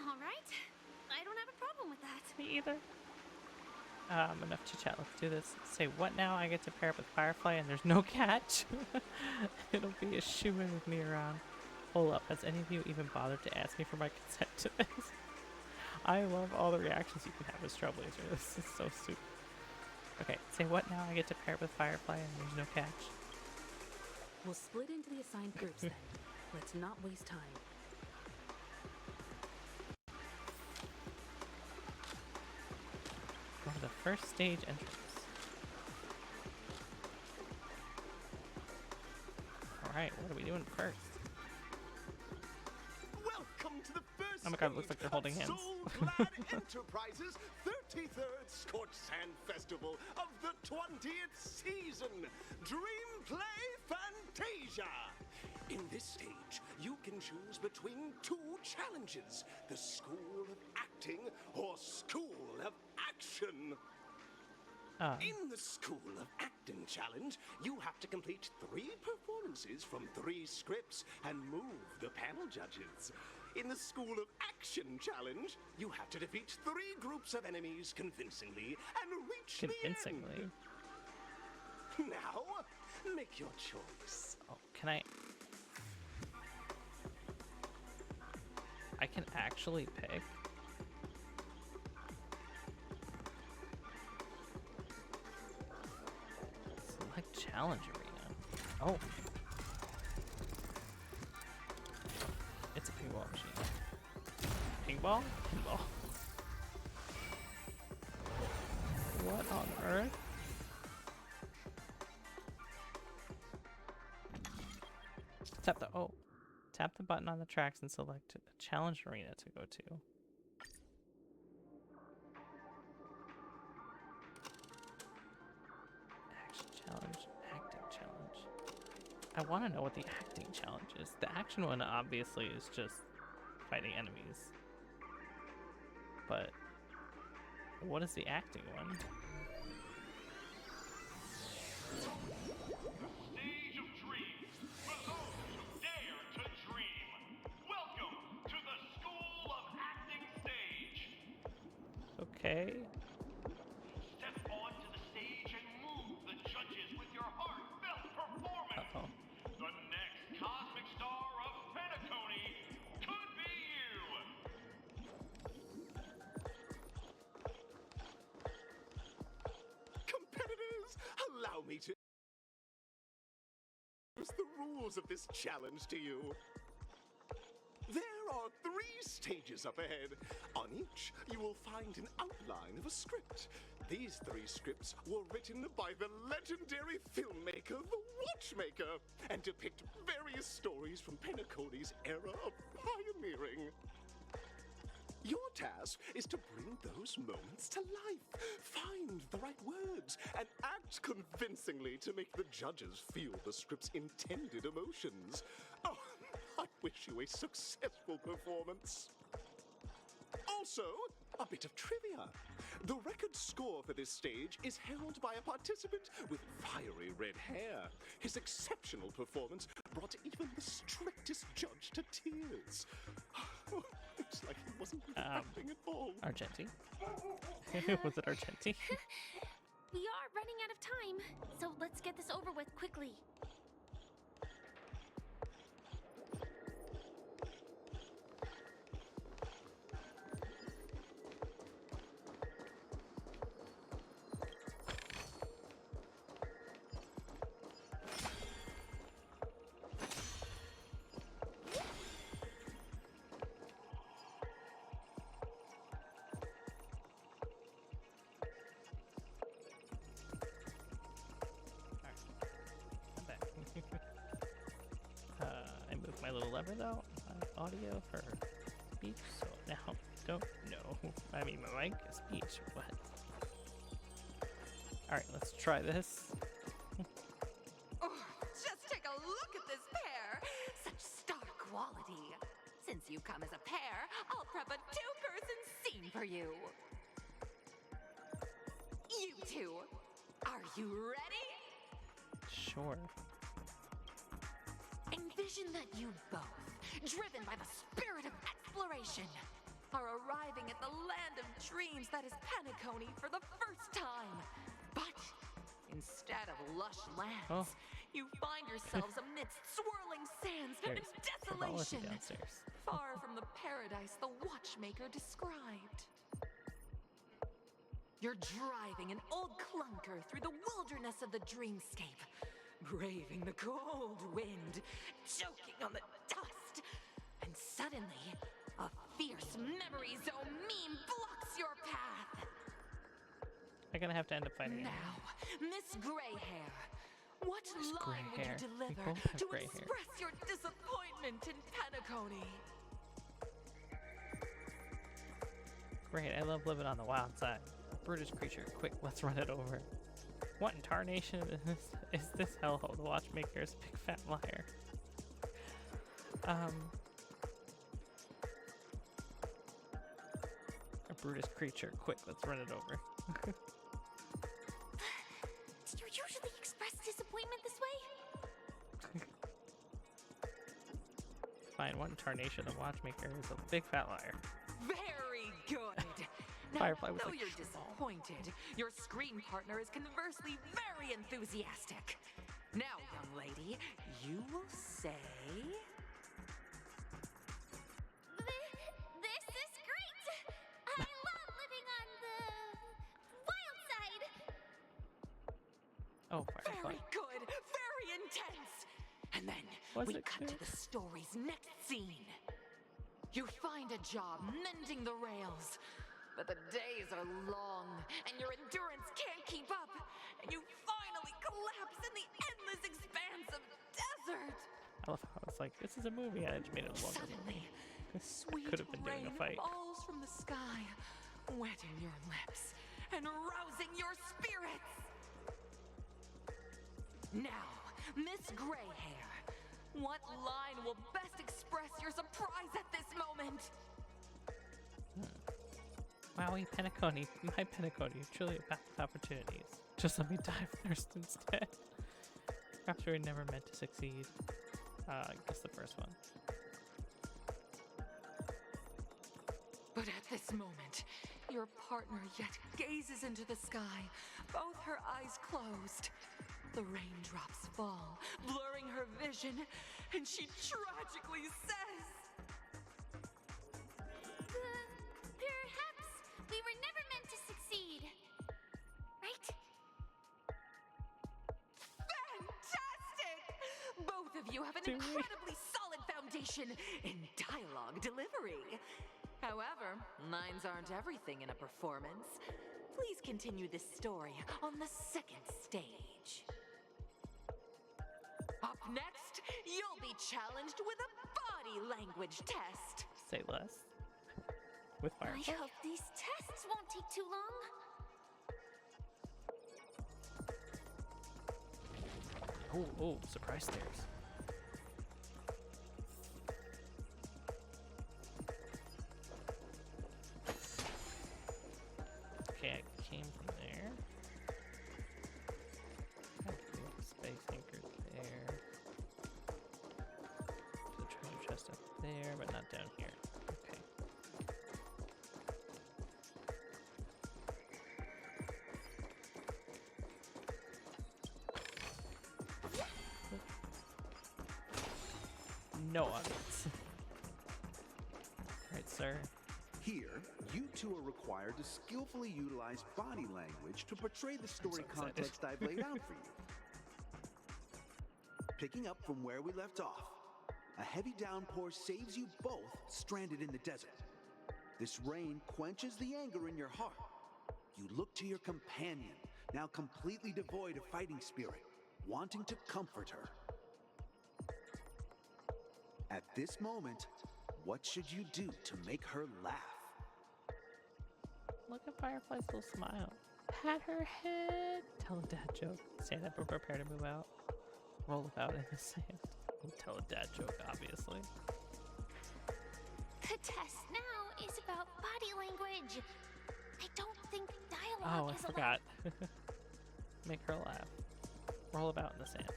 All right. I don't have a problem with that.
Me either. Enough chit chat. Let's do this. Say what now? I get to pair up with Firefly and there's no catch. It'll be a shoo-in with me around. Hold up. Has any of you even bothered to ask me for my consent to this? I love all the reactions you can have as Trailblazer. This is so stupid. Okay, say what now? I get to pair up with Firefly and there's no catch.
We'll split into the assigned groups then. Let's not waste time.
Go to the first stage entrance. Alright, what are we doing first?
Welcome to the first
Oh my god, it looks like they're holding hands.
Soul-Glad Enterprises' 33rd Scorched Sand Festival of the 20th season, Dream Play Fantasia. In this stage, you can choose between two challenges, the School of Acting or School of Action. In the School of Acting challenge, you have to complete 3 performances from 3 scripts and move the panel judges. In the School of Action challenge, you have to defeat 3 groups of enemies convincingly and reach the end. Now, make your choice.
Oh, can I can actually pick? Select challenge arena. Oh. It's a pinball machine. Pinball? Pinball. What on earth? Tap the button on the tracks and select a challenge arena to go to. Action challenge, acting challenge. I want to know what the acting challenge is. The action one obviously is just fighting enemies. But what is the acting one?
Stage of dreams for those who dare to dream. Welcome to the School of Acting stage.
Okay.
Step onto the stage and move the judges with your heartfelt performance.
Uh-oh.
The next cosmic star of Penacony could be you.
Competitors, allow me to introduce the rules of this challenge to you. There are 3 stages up ahead. On each, you will find an outline of a script. These 3 scripts were written by the legendary filmmaker, The Watchmaker, and depict various stories from Penacony's era of pioneering. Your task is to bring those moments to life, find the right words, and act convincingly to make the judges feel the script's intended emotions. Oh, I wish you a successful performance. Also, a bit of trivia. The record score for this stage is held by a participant with fiery red hair. His exceptional performance brought even the strictest judge to tears. It's like he wasn't really acting at all.
Argenti? Was it Argenti?
We are running out of time, so let's get this over with quickly.
I moved my little lever though, audio for speech, so now don't know. I mean, my mic is speech, what? Alright, let's try this.
Oh, just take a look at this pair! Such star quality! Since you come as a pair, I'll prep a 2-person scene for you. You two, are you ready?
Sure.
Envision that you both, driven by the spirit of exploration, are arriving at the land of dreams that is Penacony for the first time. But instead of lush lands, you find yourselves amidst swirling sands and desolation, far from the paradise the Watchmaker described. You're driving an old clunker through the wilderness of the dreamscape, braving the cold wind, choking on the dust, and suddenly, a fierce memory zone meme blocks your path.
I'm gonna have to end up fighting.
Now, Miss Greyhair, what line would you deliver to express your disappointment in Penacony?
Great, I love living on the wild side. Brutish creature, quick, let's run it over. What in tarnation is this hellhole? The watchmaker is a big fat liar. A Brutish creature, quick, let's run it over.
Do you usually express disappointment this way?
Fine, what in tarnation? The watchmaker is a big fat liar.
Very good. Now,
Firefly was
though
like,
you're disappointed, your screen partner is conversely very enthusiastic. Now, young lady, you will say...
This is great! I love living on the wild side!
Oh, Firefly.
Very good, very intense. And then
Was
we
it
cut to
good?
the story's next scene. You find a job mending the rails, but the days are long and your endurance can't keep up, and you finally collapse in the endless expanse of desert.
I love how it's like, this is a movie, and I just made it a longer
Suddenly,
movie.
sweet
Could have been doing
rain
a fight.
falls from the sky, wetting your lips and rousing your spirits. Now, Miss Greyhair, what line will best express your surprise at this moment?
Wowie, Penacony, my Penacony, truly a path of opportunities. Just let me die of thirst instead. Perhaps we were never meant to succeed. I guess the first one.
But at this moment, your partner yet gazes into the sky, both her eyes closed. The raindrops fall, blurring her vision, and she tragically says,
Perhaps we were never meant to succeed. Right?
Fantastic! Both of you have an incredibly solid foundation in dialogue delivery. However, lines aren't everything in a performance. Please continue this story on the second stage. Up next, you'll be challenged with a body language test.
Say less. With Firefly.
I hope these tests won't take too long.
Oh, surprise stairs. Okay, I came from there. I can do the space anchors there. The treasure chest up there, but not down here. Okay. No audience. Right, sir.
Here, you two are required to skillfully utilize body language to portray the story
so excited.
context I've laid out for you. Picking up from where we left off, a heavy downpour saves you both stranded in the desert. This rain quenches the anger in your heart. You look to your companion, now completely devoid of fighting spirit, wanting to comfort her. At this moment, what should you do to make her laugh?
Look at Firefly's little smile. Pat her head. Tell a dad joke. Stand up and prepare to move out. Roll about in the sand. Tell a dad joke, obviously.
The test now is about body language. I don't think dialogue
Oh, I
is
forgot. Make her laugh. Roll about in the sand.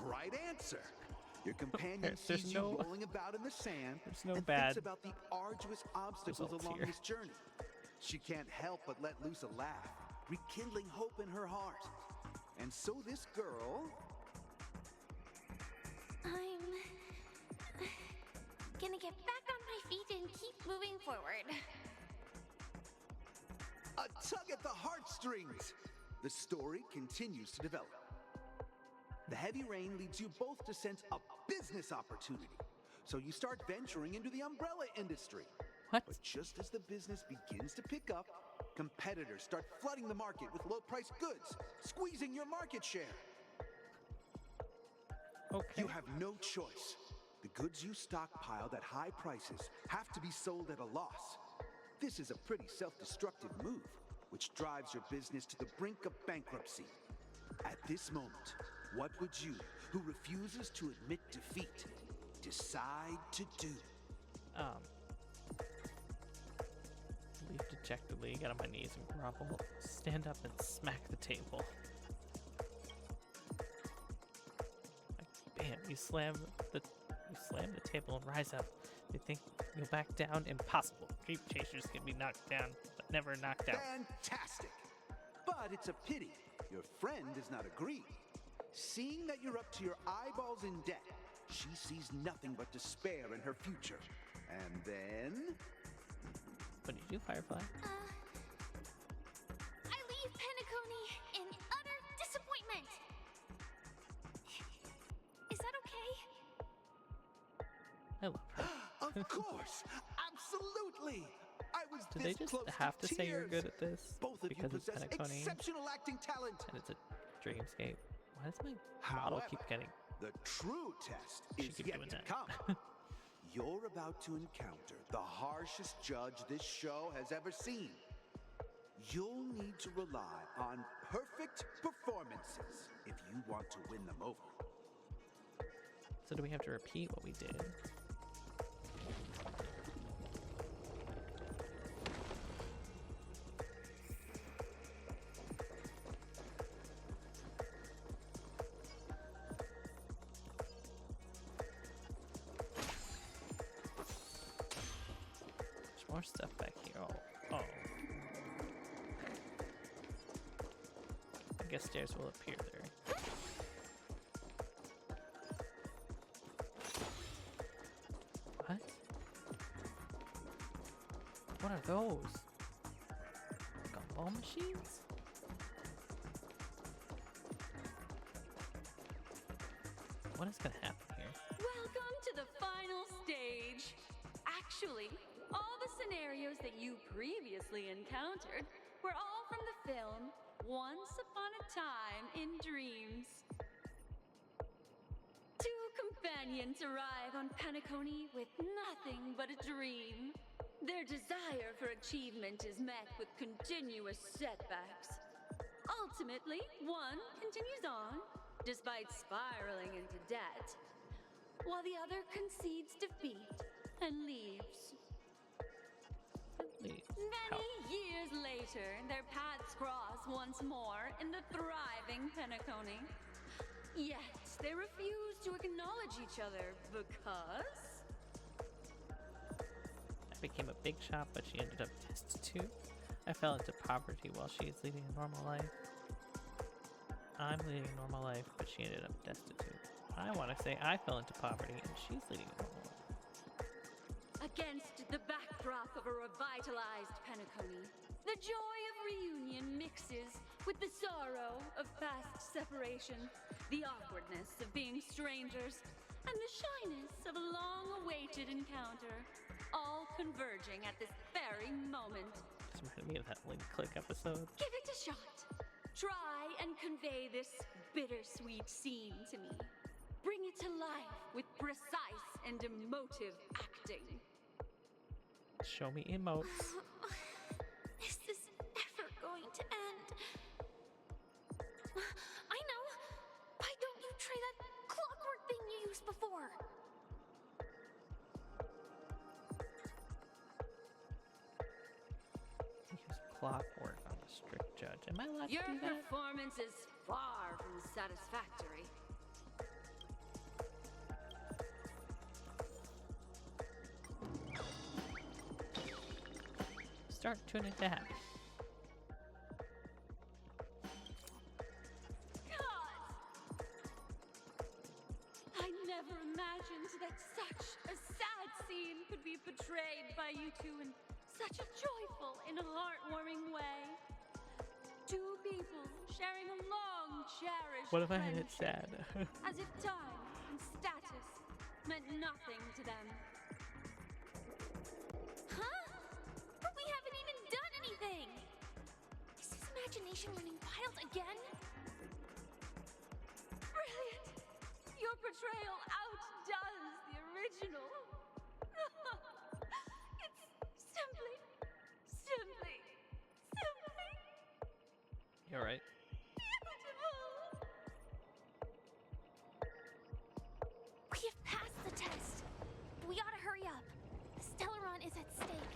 Right answer. Your companion
There's
sees you
no-
rolling about in the sand
There's no
and
bad
thinks about the arduous obstacles
results
along
here.
this journey. She can't help but let loose a laugh, rekindling hope in her heart. And so this girl...
I'm gonna get back on my feet and keep moving forward.
A tug at the heartstrings! The story continues to develop. The heavy rain leads you both to sense a business opportunity. So you start venturing into the umbrella industry.
What?
But just as the business begins to pick up, Competitors start flooding the market with low-priced goods, squeezing your market share.
Okay.
You have no choice. The goods you stockpiled at high prices have to be sold at a loss. This is a pretty self-destructive move, which drives your business to the brink of bankruptcy. At this moment, what would you, who refuses to admit defeat, decide to do?
Leave dejectedly, get on my knees and grovel, stand up and smack the table. Like, bam, you slam the table and rise up. You think you'll back down? Impossible. Dream chasers can be knocked down, but never knocked out.
Fantastic! But it's a pity your friend does not agree. Seeing that you're up to your eyeballs in debt, she sees nothing but despair in her future. And then...
What do you do, Firefly?
I leave Penacony in utter disappointment. Is that okay?
I love her.
Of course! Absolutely! I was
Do
this
they just
close
have to say you're
tears.
good at this?
Both of
because
you
it's
possess
Penacony
exceptional acting talent.
and it's a dreamscape. Why does my model
However,
keep getting...
the true test
She
is
keep
yet
doing
to
that.
come. You're about to encounter the harshest judge this show has ever seen. You'll need to rely on perfect performances if you want to win them over.
So do we have to repeat what we did? There's more stuff back here. Oh. I guess stairs will appear there. What? What are those? Gumball machines? What is gonna happen here?
Welcome to the final stage. Actually, all the scenarios that you previously encountered were all from the film Once Upon a Time in Dreams. Two companions arrive on Penacony with nothing but a dream. Their desire for achievement is met with continuous setbacks. Ultimately, one continues on, despite spiraling into debt, while the other concedes defeat and leaves. Many years later, their paths cross once more in the thriving Penacony. Yet, they refuse to acknowledge each other because...
I became a big shot, but she ended up destitute. I fell into poverty while she is leading a normal life. I'm leading a normal life, but she ended up destitute. I want to say I fell into poverty and she's leading a normal life.
Against the backdrop of a revitalized Penacony, the joy of reunion mixes with the sorrow of past separation, the awkwardness of being strangers, and the shyness of a long-awaited encounter, all converging at this very moment.
This reminded me of that Link Click episode.
Give it a shot. Try and convey this bittersweet scene to me. Bring it to life with precise and emotive acting.
Show me emotes.
This is never going to end. I know. Why don't you try that clockwork thing you used before?
Use clockwork on the strict judge. Am I allowed
Your
to do that?
performance is far from satisfactory.
Start tuning that.
I never imagined that such a sad scene could be portrayed by you two in such a joyful and heartwarming way. Two people sharing a long, cherished
What if I had it
friendship,
sad?
as if time and status meant nothing to them.
Huh? But we haven't even done anything!
imagination running wild again? Brilliant! Your portrayal outdoes the original. It's simply.
You alright?
Beautiful! We've passed the test. We ought to hurry up. Stellaron is at stake.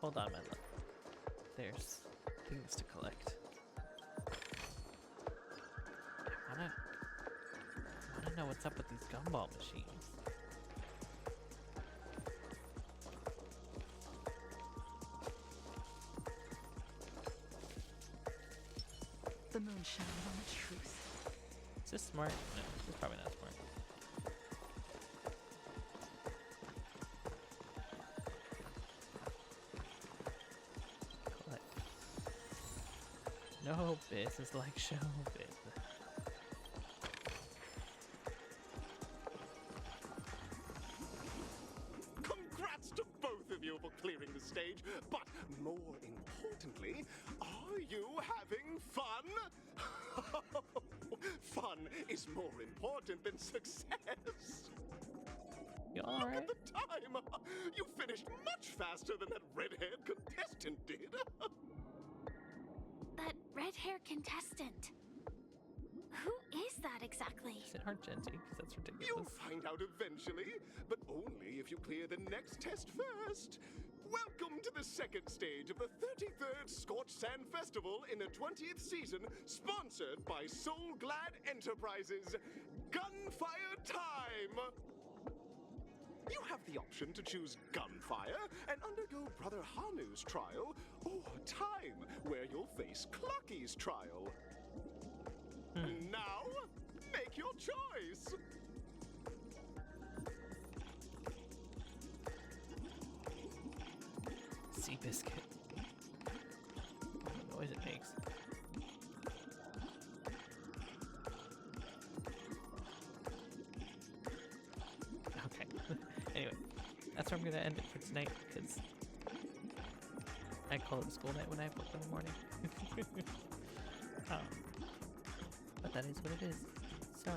Hold on, my love. There's things to collect. I wanna know what's up with these gumball machines.
The moon shines on the truth.
Is this smart? No, this is probably not smart. Collect. No business like show business.
Congrats to both of you for clearing the stage, but more importantly, are you having fun? Fun is more important than success.
You
Look
alright?
at the time! You finished much faster than that red-haired contestant did.
That red-haired contestant. Who is that exactly?
Is it Argenti? Because that's ridiculous.
You'll find out eventually, but only if you clear the next test first. Welcome to the second stage of the 33rd Scorched Sand Festival in the 20th season, sponsored by Soul Glad Enterprises. Gunfire time! You have the option to choose Gunfire and undergo Brother Hanu's trial, or Time, where you'll face Clucky's trial. Now, make your choice!
Seabiscuit. What noise it makes. Okay. Anyway, that's where I'm gonna end it for tonight, because I call it school night when I have work in the morning. But that is what it is. So,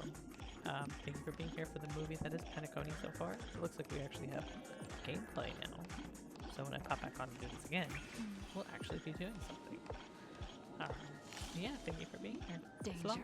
thank you for being here for the movie that is Penacony so far. It looks like we actually have gameplay now. So when I pop back on and do this again, we'll actually be doing something. Yeah, thank you for being here.
Danger.
So long.